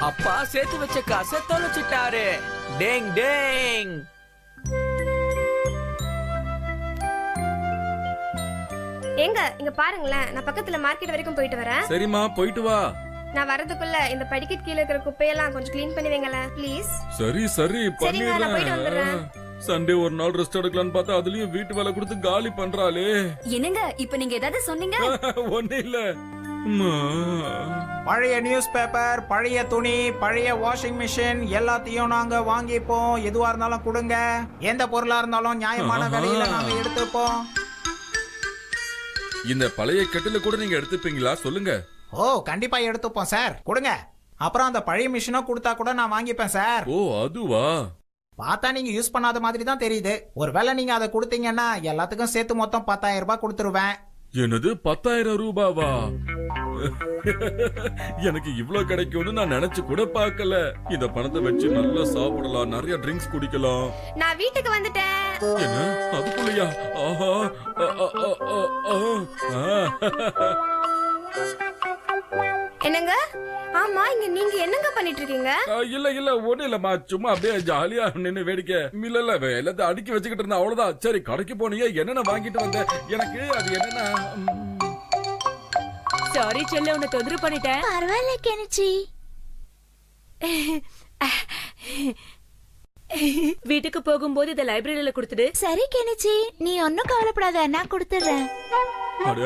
அப்பா சேர்த்து வச்ச காசை தொலைச்சிட்டாரு. Tang Tang. ஏங்க இங்க பாருங்களேன், நான் பக்கத்துல மார்க்கெட் வரைக்கும் போயிட்டு வரேன். சரிம்மா, போயிட்டு வா. நான் வரதுக்குள்ள இந்த படிக்கட் கீழ இருக்கிற குப்பையெல்லாம் கொஞ்சம் க்ளீன் பண்ணி வைங்களேன் ப்ளீஸ். சரி நான் போயிட்டு வந்துடுறேன். சண்டே ஒரு நாள் ரெஸ்ட் எடுக்கலாம்னு பார்த்தா அதுலயும் வீட்டு வேலை கொடுத்து காலி பண்றாளே. என்னங்க இப்ப நீங்க ஏதாவது சொன்னீங்க? ஒண்ணு இல்ல. பழைய நியூஸ் பேப்பர், பழைய துணி, பழைய வாஷிங் மிஷின் எல்லாத்தையும் நாங்க வாங்கிப்போம். எதுவா இருந்தாலும் கொடுங்க. எந்த பொருளா இருந்தாலும் நியாயமான விலையில நாங்க எடுத்துப்போம். இந்த பழைய கட்டில கூட நீங்க எடுத்துப்பீங்களா சொல்லுங்க? ஓ கண்டிப்பா எடுத்துப்போம் சார், கொடுங்க. அப்புறம் அந்த பழைய மிஷினும் கொடுத்தா கூட நான் வாங்கிப்பேன் சார். ஓ அதுவா? பார்த்தா நீங்க யூஸ் பண்ணாத மாதிரி தான் தெரியுது. ஒருவேளை நீங்க அதை கொடுத்தீங்கன்னா எல்லாத்துக்கும் சேர்த்து மொத்தம் 10,000 ரூபாய் கொடுத்துருவேன். என்னது 10,000 ரூபாவா? எனக்கு இவ்ளோ கிடைக்கும்னு நான் நினைச்சு கூட பார்க்கல. இந்த பணத்தை வச்சு நல்லா சாப்பிடலாம், நிறைய ட்ரிங்க்ஸ் குடிக்கலாம். நான் வீட்டுக்கு வந்துட்டேன். என்ன அதுக்குள்ளயா? ஆஹா. என்னங்க? ஆமா இங்க நீங்க என்னங்க பண்ணிட்டு இருக்கீங்க? இல்ல ஒண்ணு இல்லம்மா, சும்மா அப்படியே ஜாலியா நின்னு வேடிக்கை. இல்ல எல்லாத்தையும் அடுக்கி வச்சுக்கிட்டு இருந்தேன், அவ்வளவுதான். சரி கடைக்கு போனீங்க, என்னென்ன வாங்கிட்டு வந்த? எனக்கு அது என்னன்னா, சாரி செல்ல, உன்னை தொந்தரவு பண்ணிட்டேன். பரவாயில்ல கெனிச்சி. வீட்டுக்கு போகும்போது இத லைப்ரரியில கொடுத்துடு. சரி கெனிச்சி, நீ ஒன்னும் கவலைப்படாத, நான் கொடுத்துறேன். அட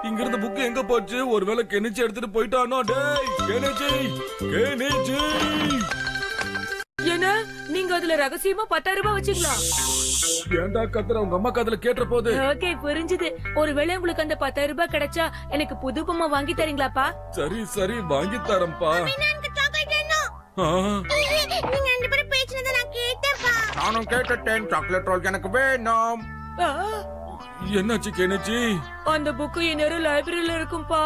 இங்க இருந்த புக் எங்க போச்சு? ஒருவேளை கெனிச்சி எடுத்துட்டு போயிட்டானோ? டேய் கெனிச்சி, கெனிச்சி. என்ன நீங்க அதுல ரகசியமா 10,000 ரூபாய் வச்சுக்கலாம்? ஏண்டா கத்துற? உங்க அம்மா காதுல கேட்ட போது. ஓகே புரிஞ்சுது. ஒருவேளை உங்களுக்கு அந்த 10,000 ரூபாய் கிடைச்சா எனக்கு புது பொம்மை வாங்கி தரீங்களாப்பா? சரி வாங்கி தரேன்ப்பா. நீங்க ரெண்டு பேரும் பேசினதை நான் கேட்டேன்ப்பா. நானும் கேட்டுட்டேன். சாக்லேட் ரோல் எனக்கு வேணும். என்னாச்சு கெனிச்சி? அந்த புக்கு இந்நேரம் லைப்ரரியில இருக்கும்பா.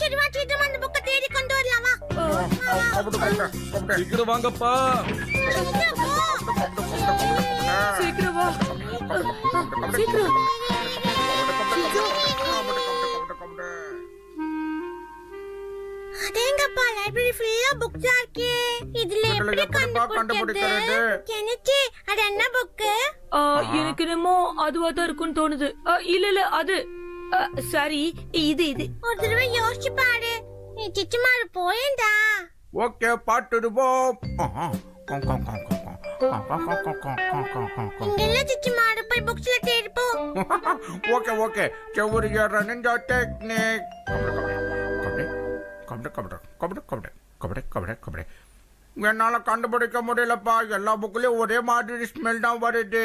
சரி வா சீக்கிரமா அந்த புக்கை தேடி கொண்டு வரலாமா? சீக்கிரம் வாங்கப்பா. சீக்கிரம் வா. சீக்கிரம். அதேங்கப்பா, லைப்ரரி ஃபுல்லா புக்ஸா இருக்கே. இதுல எப்படி கண்டுபிடிக்கிறது? கெனிச்சி, அது என்ன புக்கு? எனக்கு என்னமோ அதுவா தான் இருக்கும்னு தோணுது. இல்ல அது சரி, இது ஒரு தடவை யோசிச்சு பாரு. நீ சிச்சுமாரு போயேண்டா. ஓகே பாட்டுடுவோம். இங்கெல்லாம் சிச்சுமாரு போய் புக்ஸ்ல தேடிப்போ. ஓகே செவ்வரிய நிஞ்சா டெக்னிக். என்னால கண்டுபிடிக்க முடியலப்பா. எல்லா புக்லயும் ஒரே மாதிரி ஸ்மெல் தான் வருது.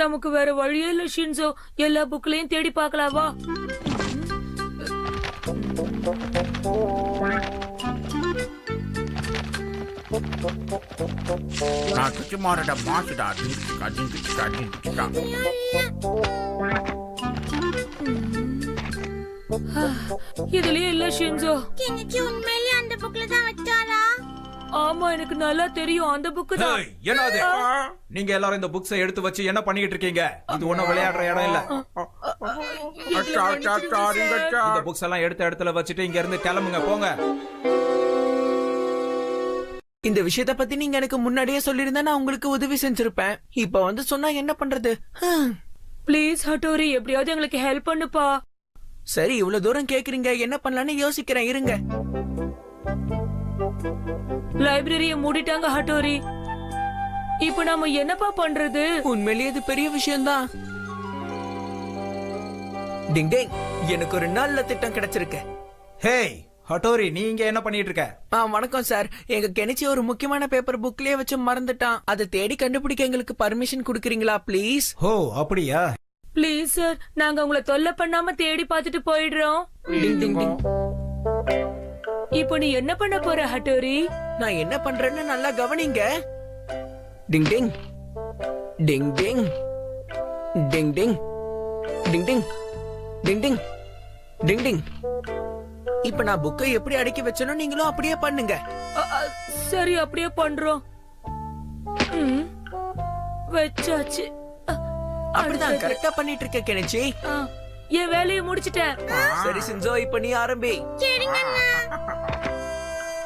நமக்கு வேற வழியே இல்ல ஷின்சோ. எல்லா புக்லயும் தேடி பார்க்கலாவா? நான் சுச்சுமாரோட மாசுடா. இதுலயே இல்ல ஷின்சோ. கெனிச்சி உண்மையிலேயே அந்த புக்ல தான் வச்சாரா? ஆமா எனக்கு நல்லா தெரியும், அந்த புக்கு தான். என்னது? நீங்க எல்லாரும் இந்த புக்ஸை எடுத்து வச்சு என்ன பண்ணிட்டு இருக்கீங்க? இது ஒண்ணும் விளையாடுற இடம் இல்ல. இந்த புக்ஸ் எல்லாம் எடுத்த இடத்துல வச்சுட்டு இங்க இருந்து கிளம்புங்க, போங்க. இந்த விஷயத்த பத்தி நீங்க எனக்கு முன்னாடியே சொல்லிருந்தா நான் உங்களுக்கு உதவி செஞ்சிருப்பேன். இப்ப வந்து சொன்னா என்ன பண்றது? ப்ளீஸ் ஹட்டோரி, எப்படியாவது எங்களுக்கு ஹெல்ப் பண்ணுப்பா. சரி இவ்வளவு தூரம் கேக்குறீங்க, என்ன பண்ணலான்னு யோசிக்கிறேன், இருங்க. லைப்ரரிய மூடிட்டாங்க ஹட்டோரி. இப்ப நாம என்னப்பா பண்றது? உண்மையிலேயே இது பெரிய விஷயம்தான். டிங் டிங், எனக்கு ஒரு நல்ல திட்டம் கிடைச்சிருக்கு. ஹேய் ஹட்டோரி, நீ இங்க என்ன பண்ணிட்டு இருக்க? வணக்கம் சார். எங்க கெனிச்சி ஒரு முக்கியமான பேப்பர் புக்லயே வச்சு மறந்துட்டான். அதை தேடி கண்டுபிடிக்க எங்களுக்கு பர்மிஷன் கொடுக்கறீங்களா ப்ளீஸ்? ஓ அப்படியா? ப்ளீஸ் சார், நாங்க உங்களை தொல்லை பண்ணாம தேடி பார்த்துட்டு போயிடுறோம். டிங் டிங் டிங். இப்போ நீ என்ன பண்ண போற ஹட்டோரி? நான் என்ன பண்றேன்னு நல்லா கவனிங்க. டிங் டிங் டிங் டிங் டிங் டிங் டிங் டிங் டிங் டிங் டிங் டிங். இப்ப நான் புக்கை எப்படி அடுக்கி வச்சனோ நீங்களும் அப்படியே பண்ணுங்க. சரி அப்படியே பண்றோம். வச்சாச்சு. அப்படிதான் கரெக்டா பண்ணிட்டு இருக்க கெனிச்சி. என் வேலையை முடிச்சிட்டேன். சரி சின்சோ, இப்ப நீ ஆரம்பி.